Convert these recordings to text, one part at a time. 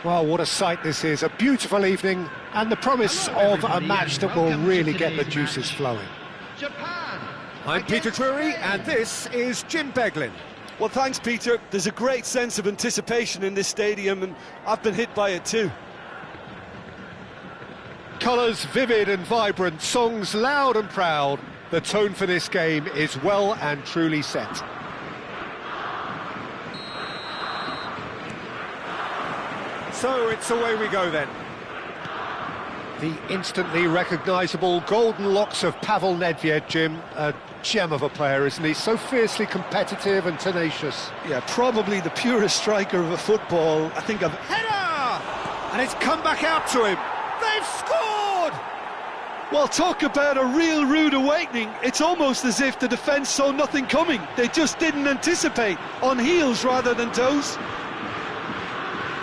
Well, what a sight this is. A beautiful evening and the promise of a match that will really get the juices flowing. Japan. I'm Peter Drury, and this is Jim Beglin. Well, thanks, Peter. There's a great sense of anticipation in this stadium, and I've been hit by it too. Colours vivid and vibrant, songs loud and proud. The tone for this game is well and truly set. So it's away we go then. The instantly recognisable golden locks of Pavel Nedved, Jim. A gem of a player, isn't he? So fiercely competitive and tenacious. Yeah, probably the purest striker of a football I think I've... Header! And it's come back out to him. They've scored! Well, talk about a real rude awakening. It's almost as if the defence saw nothing coming. They just didn't anticipate, on heels rather than toes.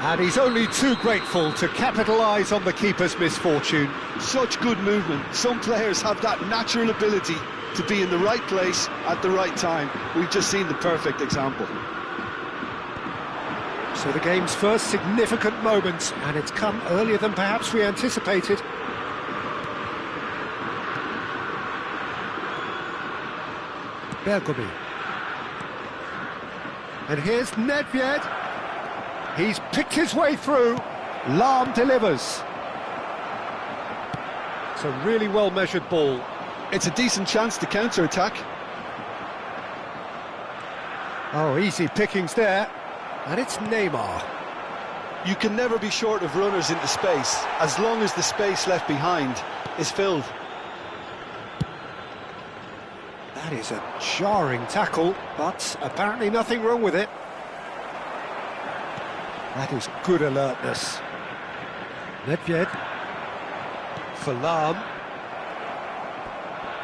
And he's only too grateful to capitalise on the keeper's misfortune. Such good movement. Some players have that natural ability to be in the right place at the right time. We've just seen the perfect example. So the game's first significant moment, and it's come earlier than perhaps we anticipated. Bergomi. And here's Nedved. He's picked his way through. Lahm delivers. It's a really well-measured ball. It's a decent chance to counter-attack. Oh, easy pickings there. And it's Neymar. You can never be short of runners into space, as long as the space left behind is filled. That is a jarring tackle, but apparently nothing wrong with it. That is good alertness. Nedved for Lahm.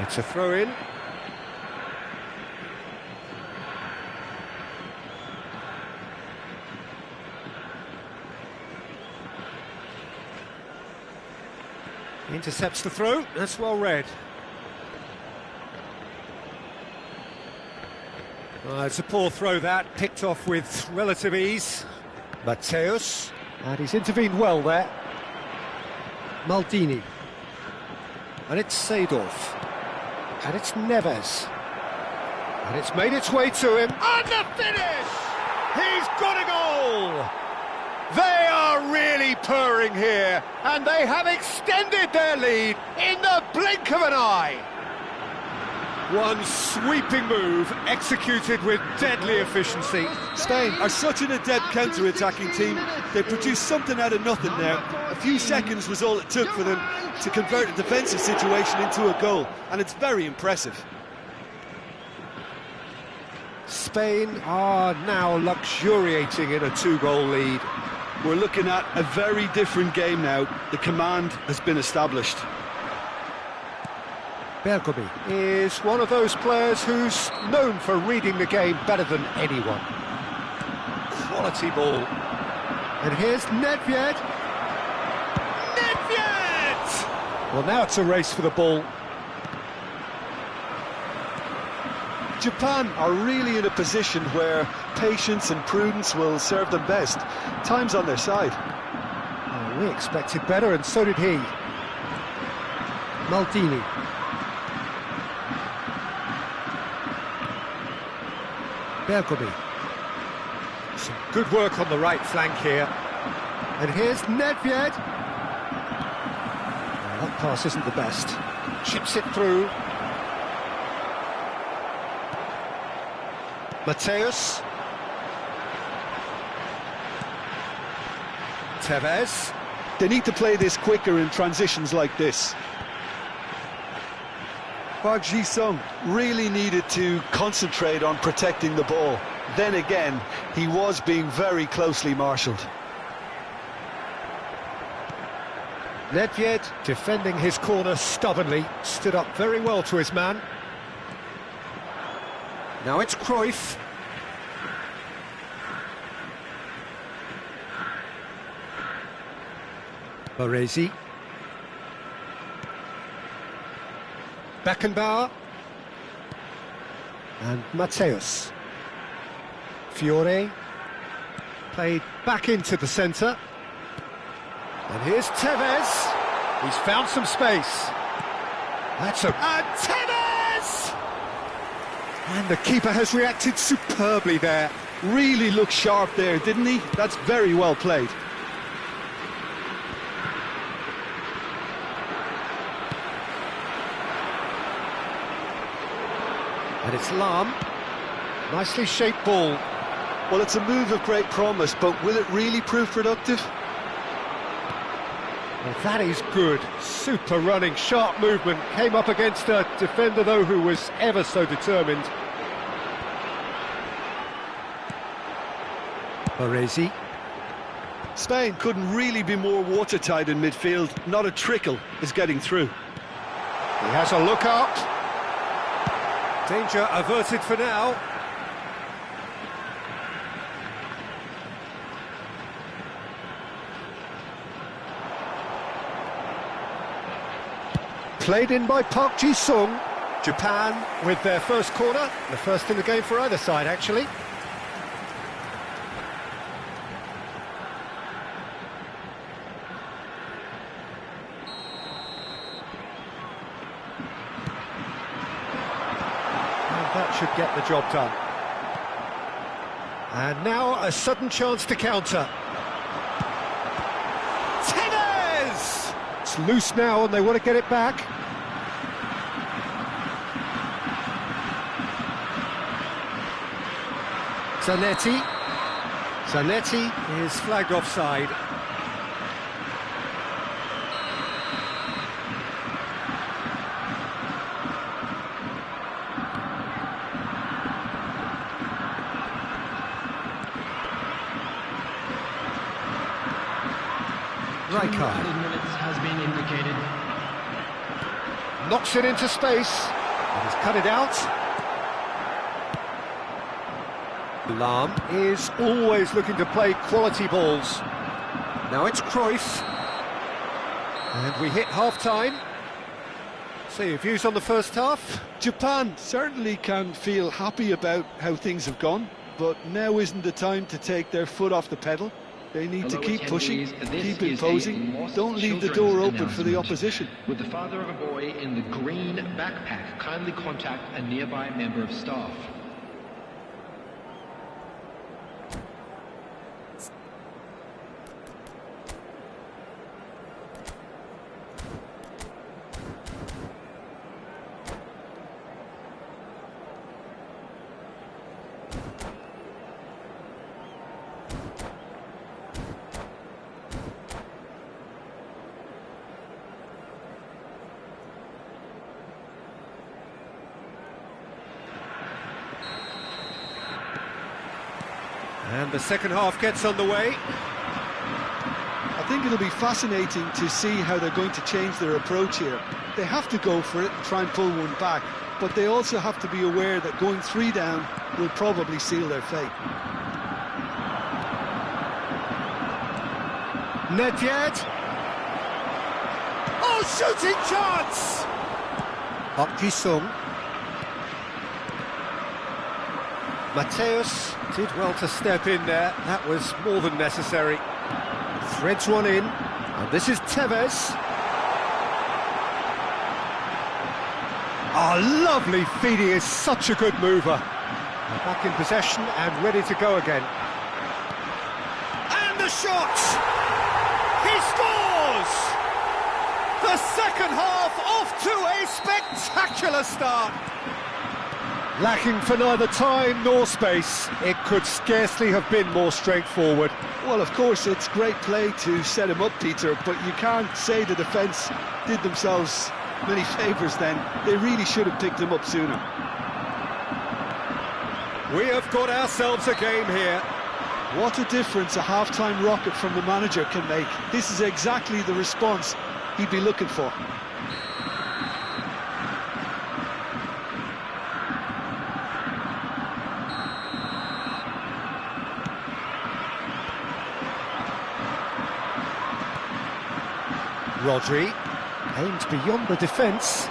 It's a throw-in. Intercepts the throw. That's well read. It's a poor throw that, picked off with relative ease. Mateus, and he's intervened well there. Maldini, and it's Seedorf, and it's Neves, and it's made its way to him, and the finish! He's got a goal! They are really purring here, and they have extended their lead in the blink of an eye. One sweeping move, executed with deadly efficiency. Spain are such an adept counter-attacking team. They produced something out of nothing there. A few seconds was all it took for them to convert a defensive situation into a goal, and it's very impressive. Spain are now luxuriating in a two-goal lead. We're looking at a very different game now. The command has been established. Bergomi is one of those players who's known for reading the game better than anyone. Quality ball. And here's Nedved. Nedved! Well, now it's a race for the ball. Japan are really in a position where patience and prudence will serve them best. Time's on their side. Oh, we expected better, and so did he. Maldini. Bergomi. Some good work on the right flank here. And here's Nedved. Oh, that pass isn't the best. Chips it through. Mateus. Tevez. They need to play this quicker in transitions like this. Park Ji-sung really needed to concentrate on protecting the ball. Then again, he was being very closely marshalled. Nedved, defending his corner stubbornly, stood up very well to his man. Now it's Cruyff. Baresi. Beckenbauer. And Mateus. Fiore. Played back into the centre. And here's Tevez. He's found some space. That's a... And Tevez! And the keeper has reacted superbly there. Really looked sharp there, didn't he? That's very well played. And it's Lahm. Nicely shaped ball. Well, it's a move of great promise, but will it really prove productive? Well, that is good. Super running, sharp movement. Came up against a defender, though, who was ever so determined. Baresi. Spain couldn't really be more watertight in midfield. Not a trickle is getting through. He has a look out. Danger averted for now. Played in by Park Ji-sung. Japan with their first corner, the first in the game for either side, actually. And that should get the job done. And now a sudden chance to counter. Tevez! It's loose now and they want to get it back. Zanetti is flagged offside. Rijkaard has been indicated. Knocks it into space. And he's cut it out. Lahm is always looking to play quality balls. Now it's Cruyff. And we hit half-time. So your views on the first half? Japan certainly can feel happy about how things have gone, but now isn't the time to take their foot off the pedal. They need to keep pushing, keep imposing, don't leave the door open for the opposition. With the father of a boy in the green backpack, kindly contact a nearby member of staff. And the second half gets underway. I think it'll be fascinating to see how they're going to change their approach here. They have to go for it and try and pull one back, but they also have to be aware that going 3 down will probably seal their fate. Nedved. Oh, shooting chance! Park Ji-sung. Mateus did well to step in there. That was more than necessary. Threads one in, and this is Tevez. Oh, lovely feed. He is such a good mover. Back in possession and ready to go again. And the shot! He scores! The second half off to a spectacular start. Lacking for neither time nor space, it could scarcely have been more straightforward. Well, of course, it's great play to set him up, Peter, but you can't say the defence did themselves many favours then. They really should have picked him up sooner. We have got ourselves a game here. What a difference a half-time rocket from the manager can make. This is exactly the response he'd be looking for. Rodri, aimed beyond the defence,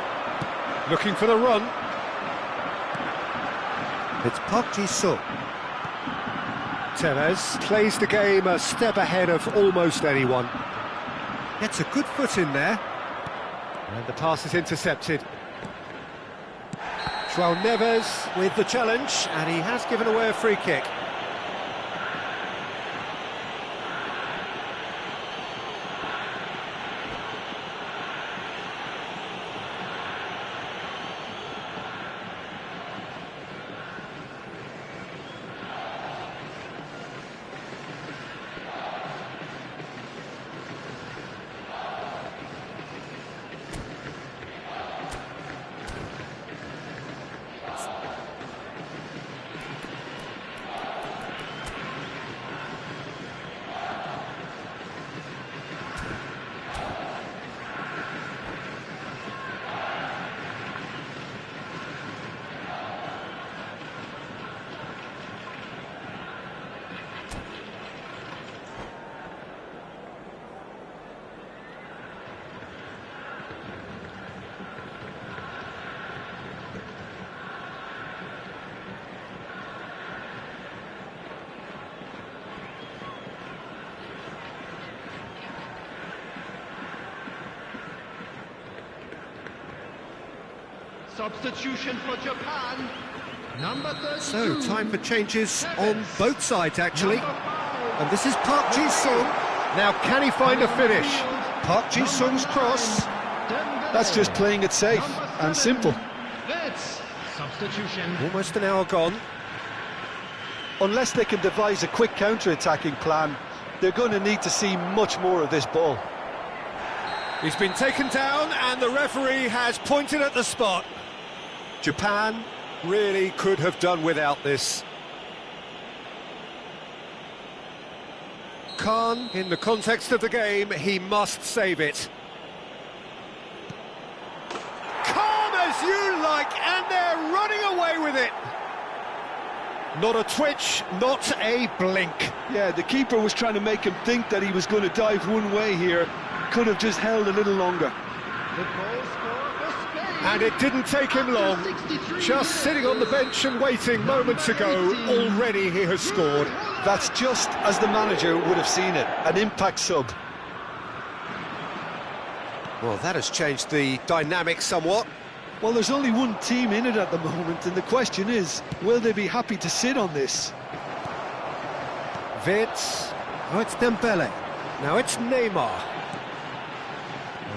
looking for the run. It's Park Ji-sung. Tevez plays the game a step ahead of almost anyone. Gets a good foot in there. And the pass is intercepted. João Neves with the challenge, and he has given away a free kick. Substitution for Japan, number 32. So, time for changes on both sides, actually. And this is Park Ji-sung. Now, can he find a finish? Park Ji-sung's cross. That's just playing it safe and simple. Substitution. Almost an hour gone. Unless they can devise a quick counter-attacking plan, they're going to need to see much more of this ball. He's been taken down, and the referee has pointed at the spot. Japan really could have done without this. Khan, in the context of the game, he must save it. Calm as you like, and they're running away with it. Not a twitch, not a blink. Yeah, the keeper was trying to make him think that he was going to dive one way here. Could have just held a little longer. And it didn't take him long. Just sitting on the bench and waiting moments ago, already he has scored. That's just as the manager would have seen it, an impact sub. Well, that has changed the dynamic somewhat. Well, there's only one team in it at the moment, and the question is, will they be happy to sit on this? Vitz. Oh, it's Dembele. Now it's Neymar. Well,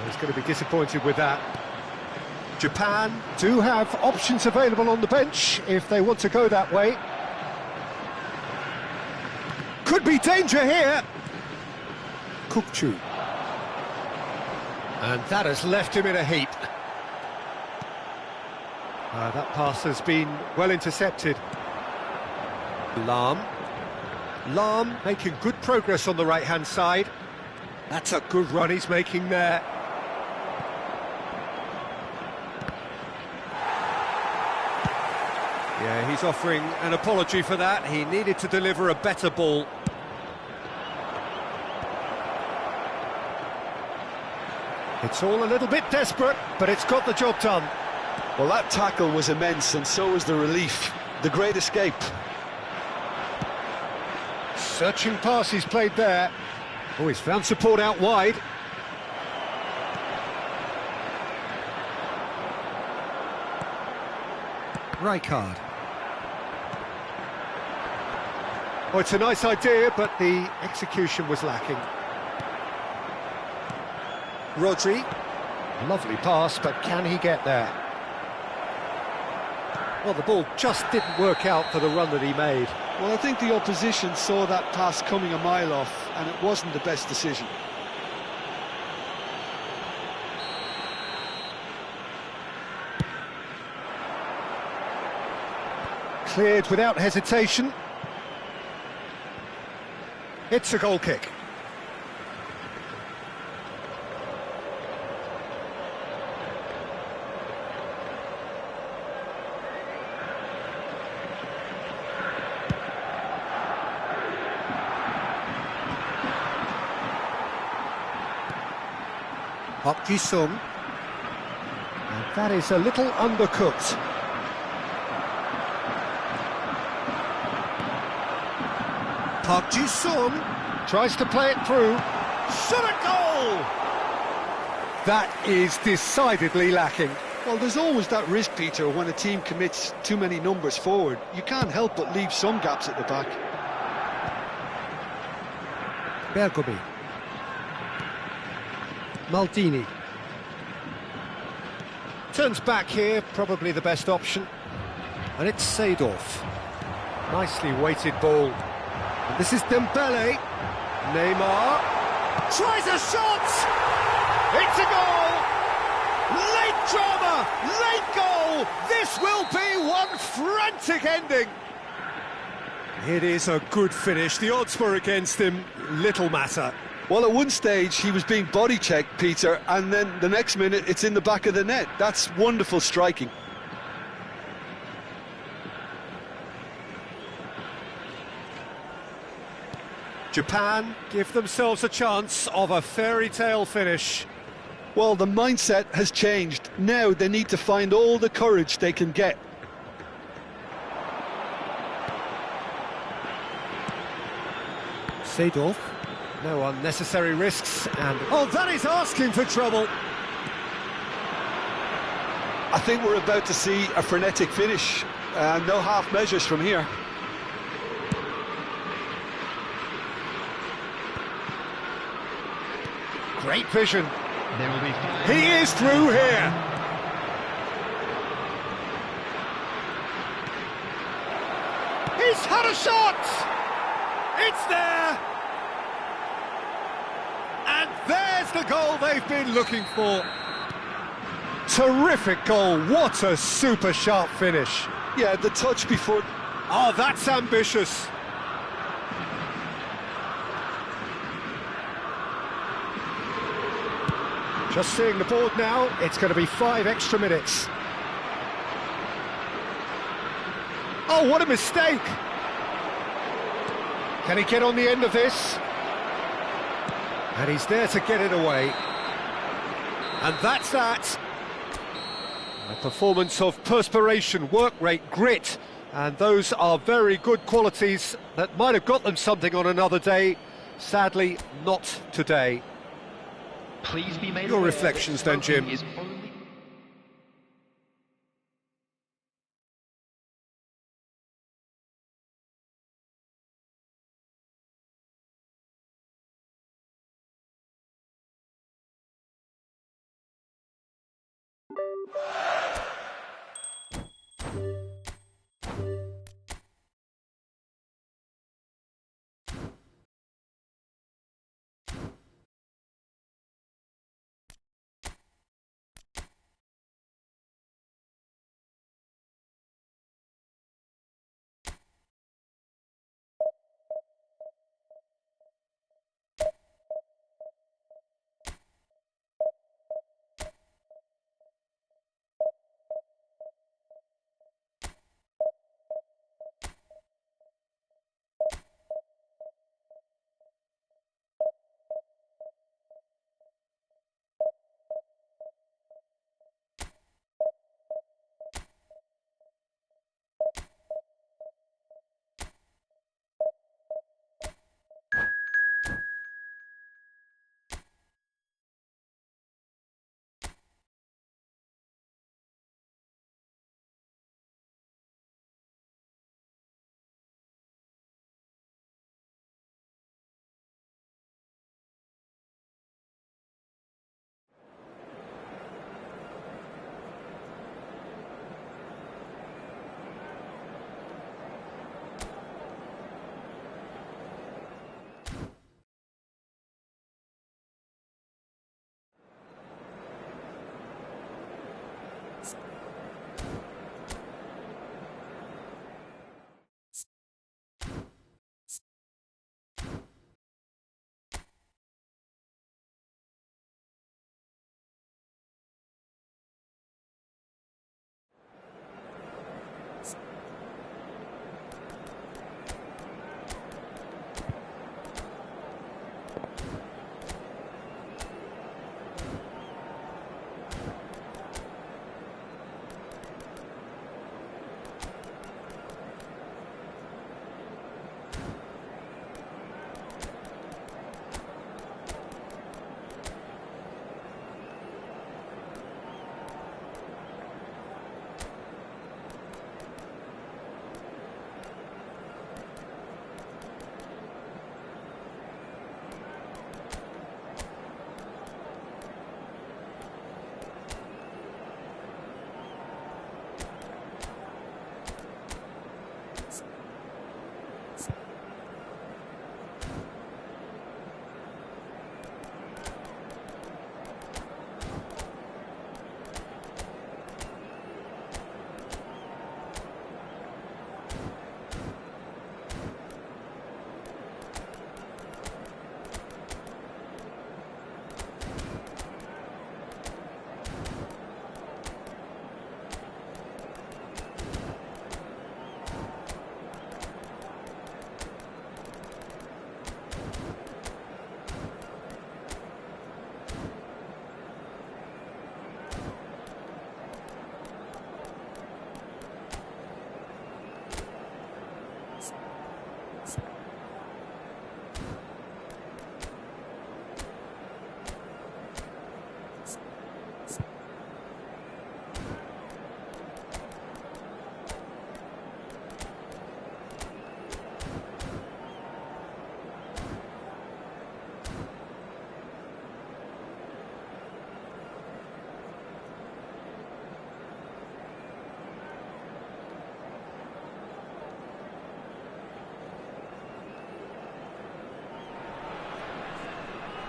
he's going to be disappointed with that. Japan do have options available on the bench if they want to go that way. Could be danger here. Kukchu. And that has left him in a heap. That pass has been well intercepted. Lam making good progress on the right-hand side. That's a good run he's making there. Yeah, he's offering an apology for that. He needed to deliver a better ball. It's all a little bit desperate, but it's got the job done. Well, that tackle was immense, and so was the relief. The great escape. Searching pass he's played there. Oh, he's found support out wide. Rijkaard. Oh, it's a nice idea, but the execution was lacking. Rodri. Lovely pass, but can he get there? Well, the ball just didn't work out for the run that he made. Well, I think the opposition saw that pass coming a mile off, and it wasn't the best decision. Cleared without hesitation. It's a goal kick. Park Ji-sung. And that is a little undercooked. Park Ji-sung tries to play it through. Shot a goal! That is decidedly lacking. Well, there's always that risk, Peter, when a team commits too many numbers forward. You can't help but leave some gaps at the back. Bergomi. Maldini. Turns back here, probably the best option. And it's Seedorf. Nicely weighted ball. And this is Dembele. Neymar. Tries a shot! It's a goal! Late drama! Late goal! This will be one frantic ending! It is a good finish. The odds were against him. Little matter. Well, at one stage, he was being body-checked, Peter, and then the next minute, it's in the back of the net. That's wonderful striking. Japan give themselves a chance of a fairy tale finish. Well, the mindset has changed. Now they need to find all the courage they can get. Seedorf, no unnecessary risks, and... Oh, that is asking for trouble! I think we're about to see a frenetic finish. No half measures from here. Great vision. There will be 5. He is through here. He's had a shot. It's there. And there's the goal they've been looking for. Terrific goal. What a super sharp finish. Yeah, the touch before... Oh, that's ambitious. Just seeing the board now, it's going to be 5 extra minutes. Oh, what a mistake! Can he get on the end of this? And he's there to get it away. And that's that. A performance of perspiration, work rate, grit, and those are very good qualities that might have got them something on another day. Sadly, not today. Please be made Your aware reflections that then, Jim. smoking is only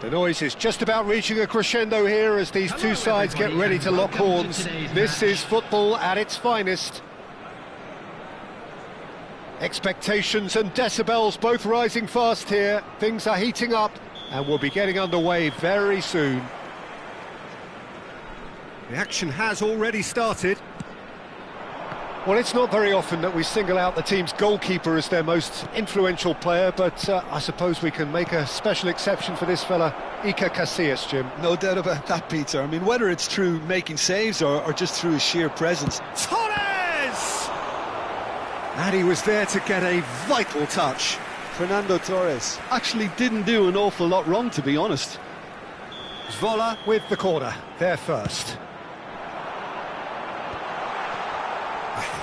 The noise is just about reaching a crescendo here as these two sides get ready to lock horns. This is football at its finest. Expectations and decibels both rising fast here. Things are heating up and we'll be getting underway very soon. The action has already started. Well, it's not very often that we single out the team's goalkeeper as their most influential player, but I suppose we can make a special exception for this fella, Iker Casillas, Jim. No doubt about that, Peter. I mean, whether it's through making saves or just through his sheer presence. Torres! And he was there to get a vital touch. Fernando Torres actually didn't do an awful lot wrong, to be honest. Zvola with the corner, there first.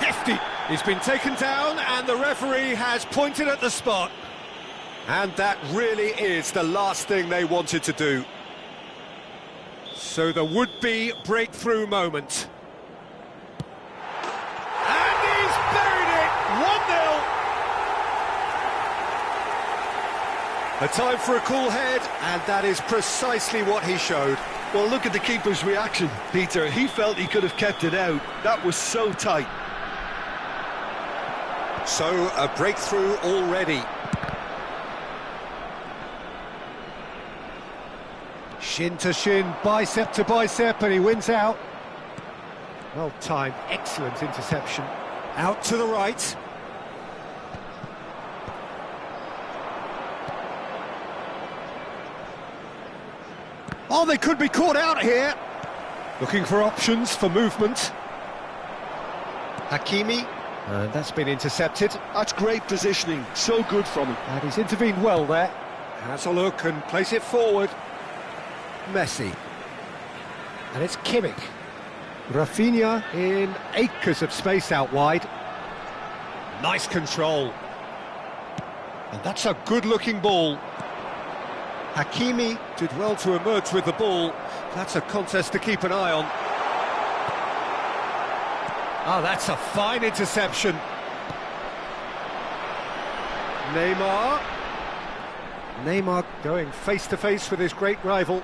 Hefty. He's been taken down and the referee has pointed at the spot. And that really is the last thing they wanted to do. So the would-be breakthrough moment. And he's buried it! 1-0. A time for a cool head, and that is precisely what he showed. Well, look at the keeper's reaction, Peter. He felt he could have kept it out. That was so tight. So, a breakthrough already. Shin to shin, bicep to bicep, and he wins out. Well timed, excellent interception. Out to the right. Oh, they could be caught out here. Looking for options for movement. Hakimi. That's been intercepted. That's great positioning, so good from him. And he's intervened well there. Has a look and plays it forward. Messi. And it's Kimmich. Rafinha in acres of space out wide. Nice control. And that's a good-looking ball. Hakimi did well to emerge with the ball. That's a contest to keep an eye on. Oh, that's a fine interception. Neymar going face-to-face with his great rival.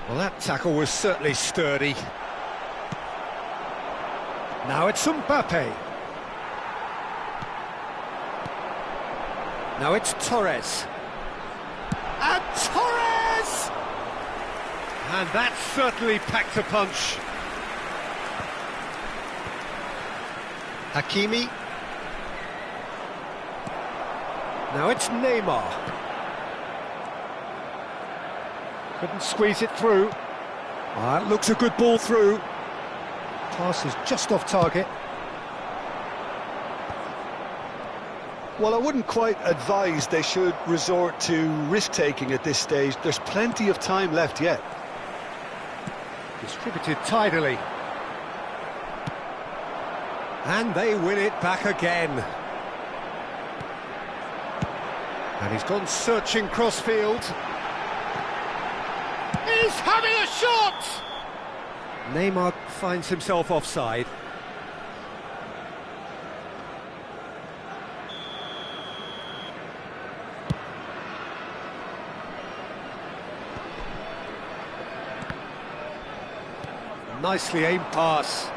Well, that tackle was certainly sturdy. Now it's Mbappe. Now it's Torres. And Torres! And that certainly packed a punch. Hakimi. Now it's Neymar. Couldn't squeeze it through. It looks a good ball through. Pass is just off target. Well, I wouldn't quite advise they should resort to risk-taking at this stage. There's plenty of time left yet. Distributed tidily. And they win it back again. And he's gone searching crossfield. He's having a shot! Neymar finds himself offside. Nicely aimed pass.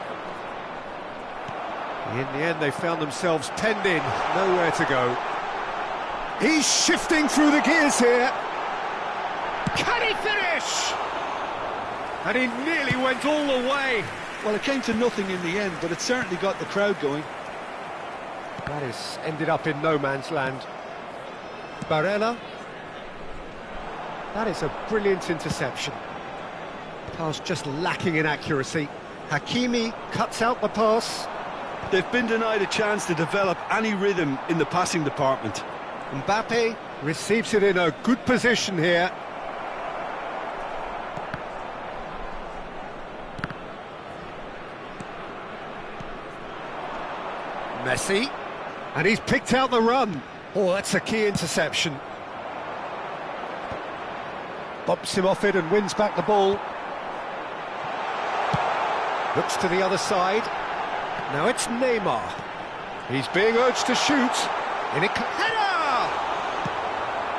In the end, they found themselves penned in, nowhere to go. He's shifting through the gears here. Can he finish? And he nearly went all the way. Well, it came to nothing in the end, but it certainly got the crowd going. That is ended up in no man's land. Barella. That is a brilliant interception. Pass just lacking in accuracy. Hakimi cuts out the pass. They've been denied a chance to develop any rhythm in the passing department. Mbappe receives it in a good position here. Messi. And he's picked out the run. Oh, that's a key interception. Bumps him off it and wins back the ball. Looks to the other side. Now it's Neymar. He's being urged to shoot. In a header!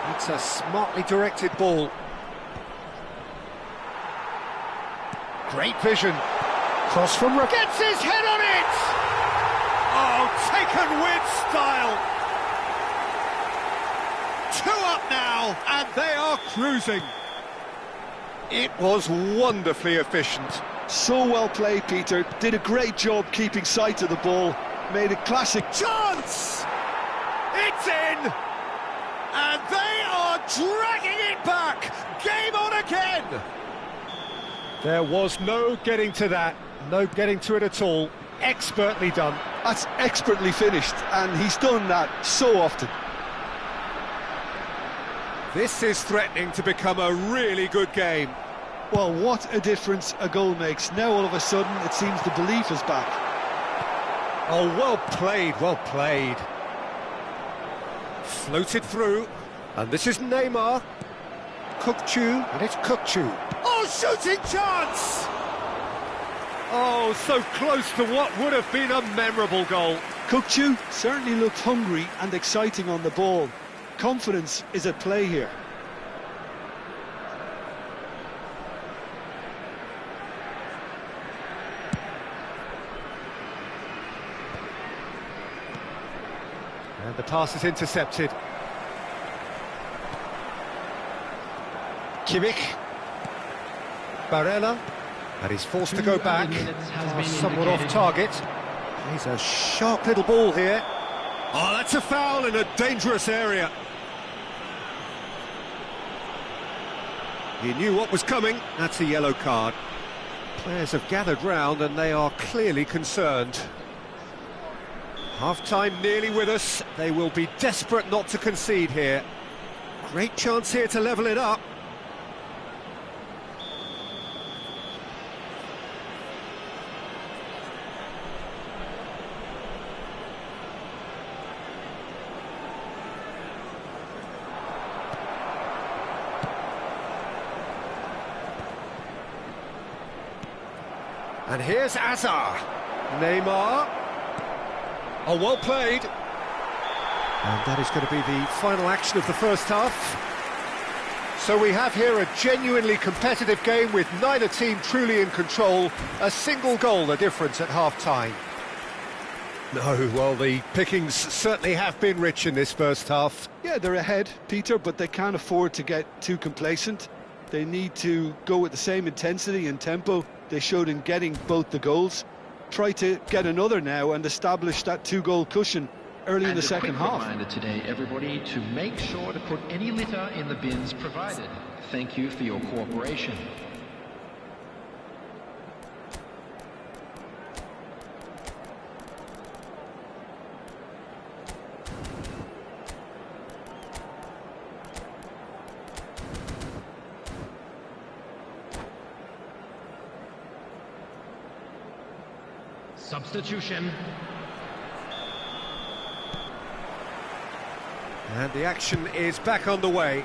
He That's a smartly directed ball. Great vision. Cross from... Gets his head on it! Oh, taken with style! 2 up now, and they are cruising. It was wonderfully efficient. So well played, Peter. Did a great job keeping sight of the ball. Made a classic Chance! It's in! And they are dragging it back! Game on again! There was no getting to that. No getting to it at all. Expertly done. That's expertly finished, and he's done that so often. This is threatening to become a really good game. Well, what a difference a goal makes. Now all of a sudden it seems the belief is back. Oh, well played, well played. Floated through, and this is Neymar. Kukçu, and it's Kukçu. Oh, shooting chance! Oh, so close to what would have been a memorable goal. Kukçu certainly looked hungry and exciting on the ball. Confidence is at play here. And the pass is intercepted. Kimmich. Barella. And he's forced to go back. Oh, somewhat off target. He's a sharp little ball here. Oh, that's a foul in a dangerous area. He knew what was coming. That's a yellow card. Players have gathered round and they are clearly concerned. Half-time nearly with us. They will be desperate not to concede here. Great chance here to level it up. And here's Azar. Neymar. Oh, well played. And that is going to be the final action of the first half. So we have here a genuinely competitive game with neither team truly in control. A single goal the difference at half-time. No, well, the pickings certainly have been rich in this first half. Yeah, they're ahead, Peter, but they can't afford to get too complacent. They need to go with the same intensity and tempo they showed in getting both the goals. Try to get another now and establish that 2-goal cushion early in the second half. And a quick reminder today, everybody, to make sure to put any litter in the bins provided. Thank you for your cooperation. Substitution. And the action is back on the way.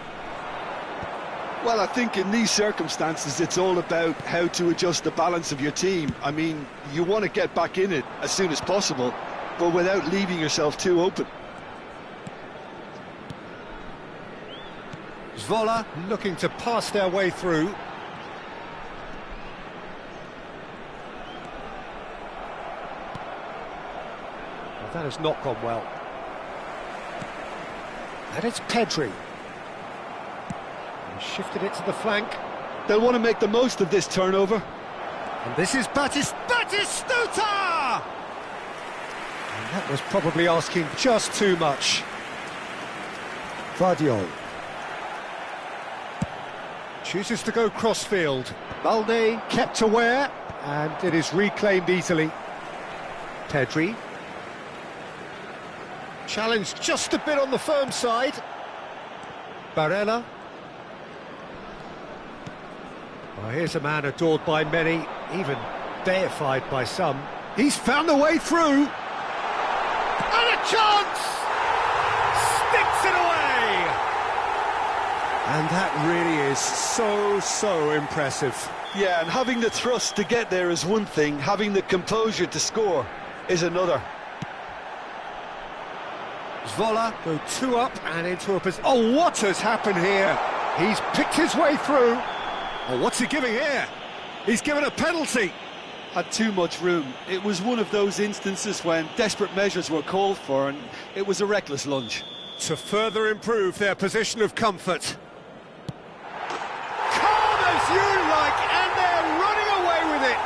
Well, I think in these circumstances it's all about how to adjust the balance of your team. I mean, you want to get back in it as soon as possible, but without leaving yourself too open. Zvola looking to pass their way through. That has not gone well. And it's Pedri. He shifted it to the flank. They'll want to make the most of this turnover. And this is Batistuta! And that was probably asking just too much. Vardiol. Chooses to go crossfield. Balde kept aware, and it is reclaimed easily. Pedri. Challenged just a bit on the firm side. Barella. Oh, here's a man adored by many, even deified by some. He's found a way through. And a chance! Sticks it away! And that really is so impressive. Yeah, and having the thrust to get there is one thing, having the composure to score is another. Vola go 2 up and into a position. Oh, what has happened here? He's picked his way through. Oh, what's he giving here? He's given a penalty. Had too much room. It was one of those instances when desperate measures were called for, and it was a reckless lunge. To further improve their position of comfort. Calm as you like, and they're running away with it.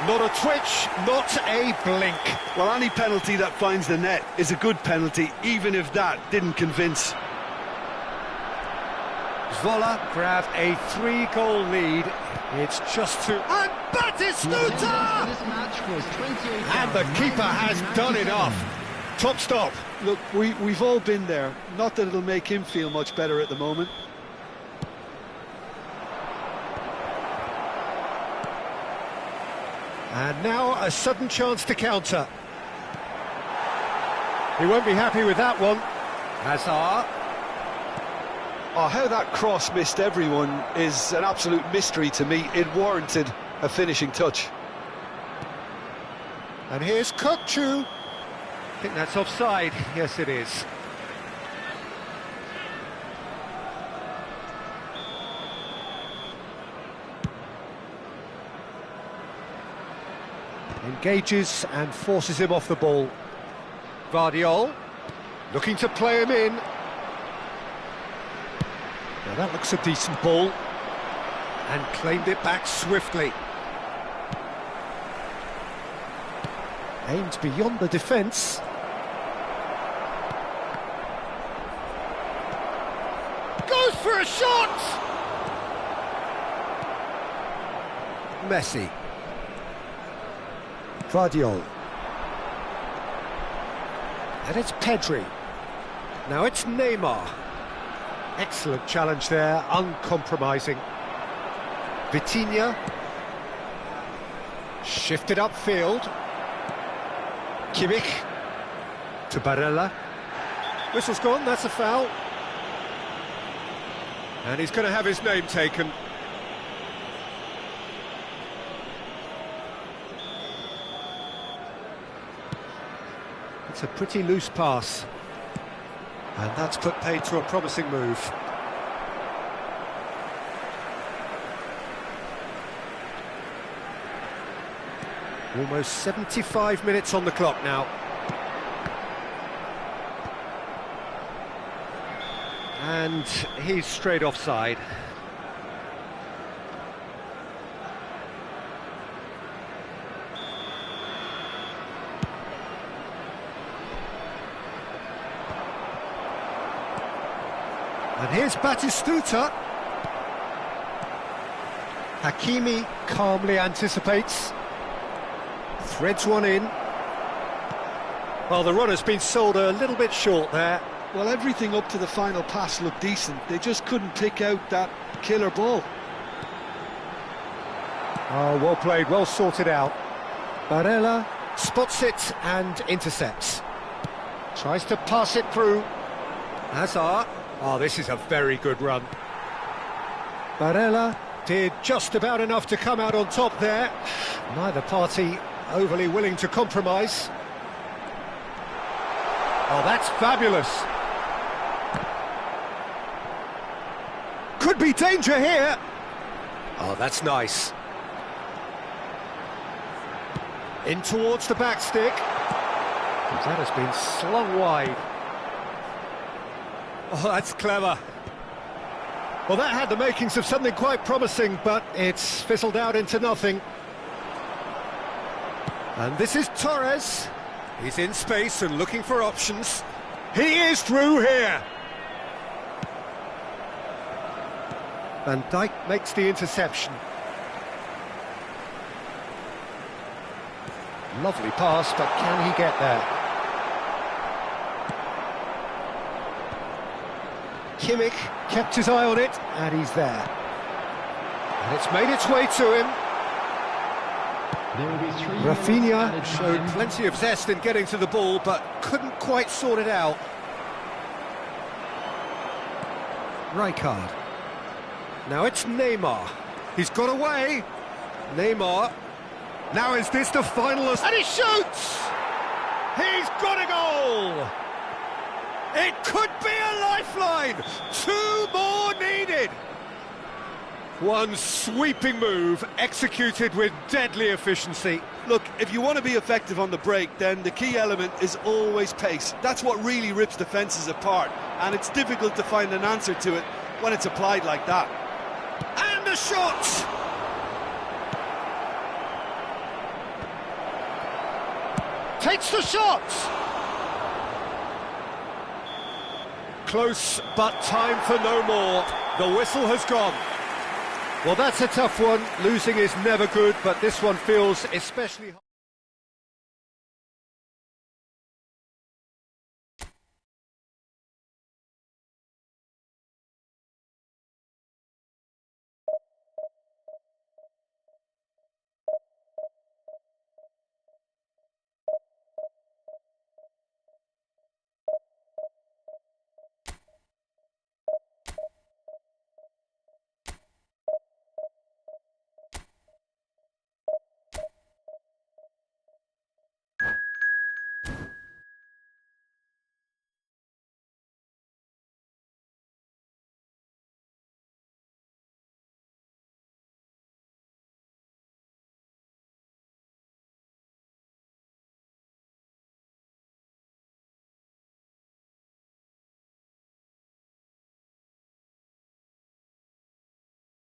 Not a twitch, not a blink. Well, any penalty that finds the net is a good penalty, even if that didn't convince. Vola grab a 3-goal lead. It's just to... And Batistuta! And the keeper has done enough. Top stop. Look, we've all been there. Not that it'll make him feel much better at the moment. And now a sudden chance to counter. He won't be happy with that one. Hazard. Oh, how that cross missed everyone is an absolute mystery to me. It warranted a finishing touch. And here's Kokchu. I think that's offside. Yes, it is. Engages and forces him off the ball. Vardiol looking to play him in. Now that looks a decent ball. And claimed it back swiftly. Aimed beyond the defence. Goes for a shot! Messi. Vardiol. And it's Pedri. Now it's Neymar. Excellent challenge there, uncompromising. Vitinha. Shifted upfield. Kimmich. To Barella. Whistle's gone, that's a foul. And he's going to have his name taken. It's a pretty loose pass. And that's put paid to a promising move. Almost 75 minutes on the clock now. And he's straight offside. And here's Batistuta. Hakimi calmly anticipates. Threads one in. Well, the runner's been sold a little bit short there. Well, everything up to the final pass looked decent. They just couldn't pick out that killer ball. Oh, well played, well sorted out. Barella spots it and intercepts. Tries to pass it through. Hazard. Oh, this is a very good run. Barella did just about enough to come out on top there. Neither party overly willing to compromise. Oh, that's fabulous. Could be danger here. Oh, that's nice. In towards the back stick. That has been slung wide. Oh, that's clever. Well, that had the makings of something quite promising, but it's fizzled out into nothing. And this is Torres. He's in space and looking for options. He is through here. Van Dijk makes the interception. Lovely pass, but can he get there? Kimmich kept his eye on it, and he's there. And it's made its way to him. Rafinha showed plenty of zest in getting to the ball, but couldn't quite sort it out. Rijkaard. Now it's Neymar. He's got away. Neymar. Now is this the finalist? And he shoots! He's got a goal! It could be a lifeline! 2 more needed! One sweeping move, executed with deadly efficiency. Look, if you want to be effective on the break, then the key element is always pace. That's what really rips defences apart, and it's difficult to find an answer to it when it's applied like that. And the shot! Takes the shot! Close, but time for no more. The whistle has gone. Well, that's a tough one. Losing is never good, but this one feels especially...